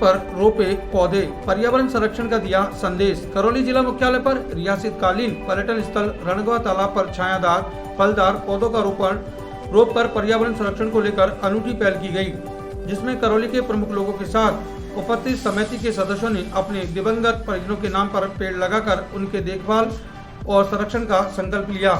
पर रोपे पौधे, पर्यावरण संरक्षण का दिया संदेश। करौली जिला मुख्यालय पर रियासतकालीन पर्यटन स्थल रणगवा तालाब पर छायादार फलदार पौधों का रोप कर पर्यावरण संरक्षण को लेकर अनूठी पहल की गई, जिसमें करौली के प्रमुख लोगों के साथ उपस्थित समिति के सदस्यों ने अपने दिवंगत परिजनों के नाम पर पेड़ लगाकर उनके देखभाल और संरक्षण का संकल्प लिया।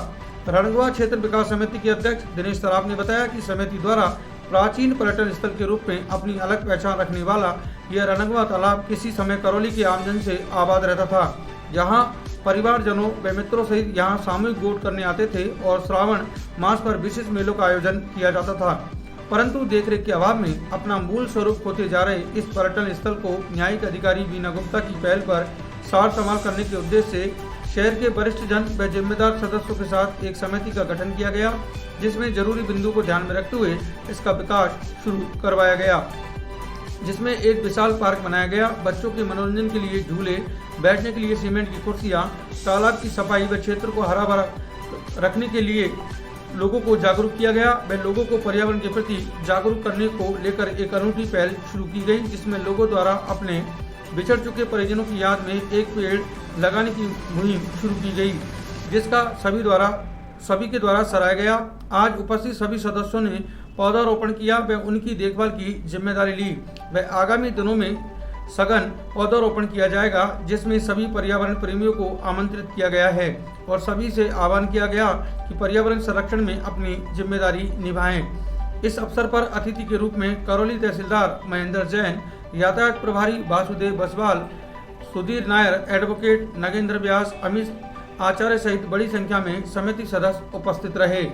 रणगवा क्षेत्र विकास समिति के अध्यक्ष दिनेश सराफ ने बताया कि समिति द्वारा प्राचीन पर्यटन स्थल के रूप में अपनी अलग पहचान रखने वाला यह रणगवा तालाब किसी समय करौली के आमजन से आबाद रहता था, जहां परिवारजनों व मित्रों सहित यहां सामूहिक गोट करने आते थे और श्रावण मास पर विशेष मेलों का आयोजन किया जाता था। परंतु देखरेख के अभाव में अपना मूल स्वरूप खोते जा रहे इस पर्यटन स्थल को न्यायिक अधिकारी वीना गुप्ता की पहल पर सार संभाल करने के उद्देश्य से शहर के वरिष्ठ जन व जिम्मेदार सदस्यों के साथ एक समिति का गठन किया गया, जिसमें जरूरी बिंदुओं को ध्यान में रखते हुए इसका विकास शुरू करवाया गया, जिसमें एक विशाल पार्क बनाया गया, बच्चों के मनोरंजन के लिए झूले, बैठने के लिए सीमेंट की कुर्सियां, तालाब की सफाई व क्षेत्र को हरा भरा रखने के लिए लोगों को जागरूक किया गया व लोगों को पर्यावरण के प्रति जागरूक करने को लेकर एक अनूठी पहल शुरू की गई, जिसमें लोगों द्वारा अपने बिछड़ चुके परिजनों की याद में एक पेड़ लगाने की मुहिम शुरू की गई, जिसका सभी के द्वारा सराहा गया। आज उपस्थित सभी सदस्यों ने पौधारोपण किया व उनकी देखभाल की जिम्मेदारी ली व आगामी दिनों में सघन पौधारोपण किया जाएगा, जिसमें सभी पर्यावरण प्रेमियों को आमंत्रित किया गया है और सभी से आह्वान किया गया कि पर्यावरण संरक्षण में अपनी जिम्मेदारी निभाएं। इस अवसर पर अतिथि के रूप में करौली तहसीलदार महेंद्र जैन, यातायात प्रभारी वासुदेव बसवाल, सुधीर नायर, एडवोकेट नगेंद्र व्यास, अमित आचार्य सहित बड़ी संख्या में समिति सदस्य उपस्थित रहे।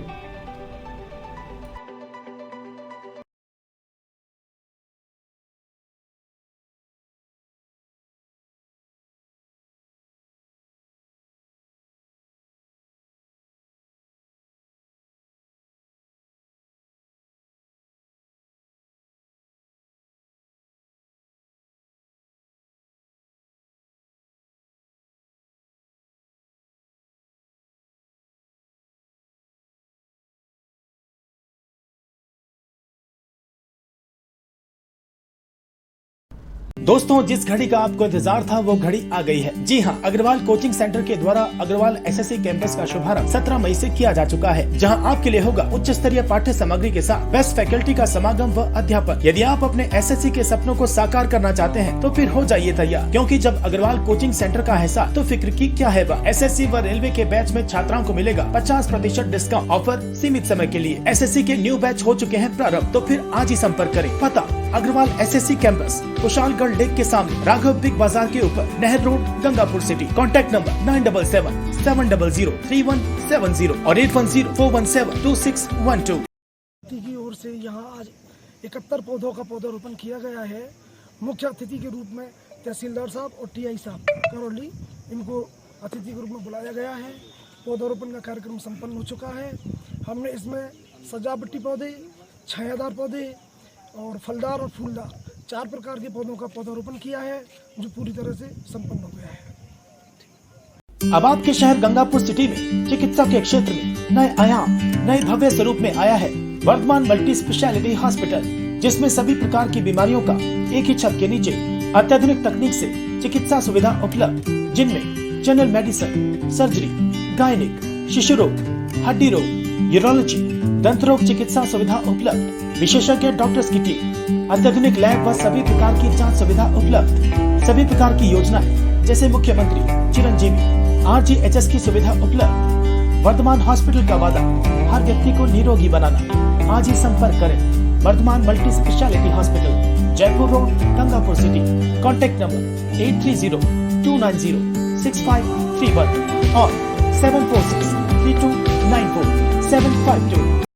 दोस्तों, जिस घड़ी का आपको इंतजार था वो घड़ी आ गई है। जी हाँ, अग्रवाल कोचिंग सेंटर के द्वारा अग्रवाल एसएससी कैंपस का शुभारंभ 17 मई से किया जा चुका है, जहां आपके लिए होगा उच्च स्तरीय पाठ्य सामग्री के साथ बेस्ट फैकल्टी का समागम व अध्यापन। यदि आप अपने एसएससी के सपनों को साकार करना चाहते हैं तो फिर हो जाइए तैयार, क्योंकि जब अग्रवाल कोचिंग सेंटर का है साथ तो फिक्र की क्या है बात। एसएससी व रेलवे के बैच में छात्राओं को मिलेगा 50% डिस्काउंट। ऑफर सीमित समय के लिए। एसएससी के न्यू बैच हो चुके हैं प्रारंभ, तो फिर आज ही संपर्क करें। पता Agrawal SSC campus, Kushalgarh lake के सामने, राघव बिग बाजार के ऊपर, नहर road, Gangapur city. Contact number 9777003170 और 8104172612। की ओर से यहाँ आज 71 पौधों का पौधारोपण किया गया है। मुख्य अतिथि के रूप में तहसीलदार साहब और टीआई साहब करौली, इनको अतिथि के रूप में बुलाया गया है। पौधारोपण का कार्यक्रम संपन्न हो चुका है। हमने इसमें सजावटी पौधे, छायादार पौधे और फलदार और फूलदार 4 प्रकार के पौधों का पौधारोपण किया है, जो पूरी तरह से संपन्न हो गया है। अब आपके शहर गंगापुर सिटी में चिकित्सा के क्षेत्र में नए आयाम, नए भव्य स्वरूप में आया है वर्धमान मल्टी स्पेशलिटी हॉस्पिटल, जिसमें सभी प्रकार की बीमारियों का एक ही छत के नीचे अत्याधुनिक तकनीक से चिकित्सा सुविधा उपलब्ध, जिनमें जनरल मेडिसिन, सर्जरी, गायनिक, शिशु रोग, हड्डी रोग, यूरोलॉजी, दंत रोग चिकित्सा सुविधा उपलब्ध, विशेषज्ञ डॉक्टर्स की टीम, अत्याधुनिक लैब व सभी प्रकार की जांच सुविधा उपलब्ध, सभी प्रकार की योजनाएं जैसे मुख्यमंत्री चिरंजीवी RGHS की सुविधा उपलब्ध। वर्धमान हॉस्पिटल का वादा हर व्यक्ति को निरोगी बनाना। आज ही संपर्क करें Vardhaman multi speciality hospital, Jaipur road, Gangapur city. Contact number 8302906531 और 7463294752।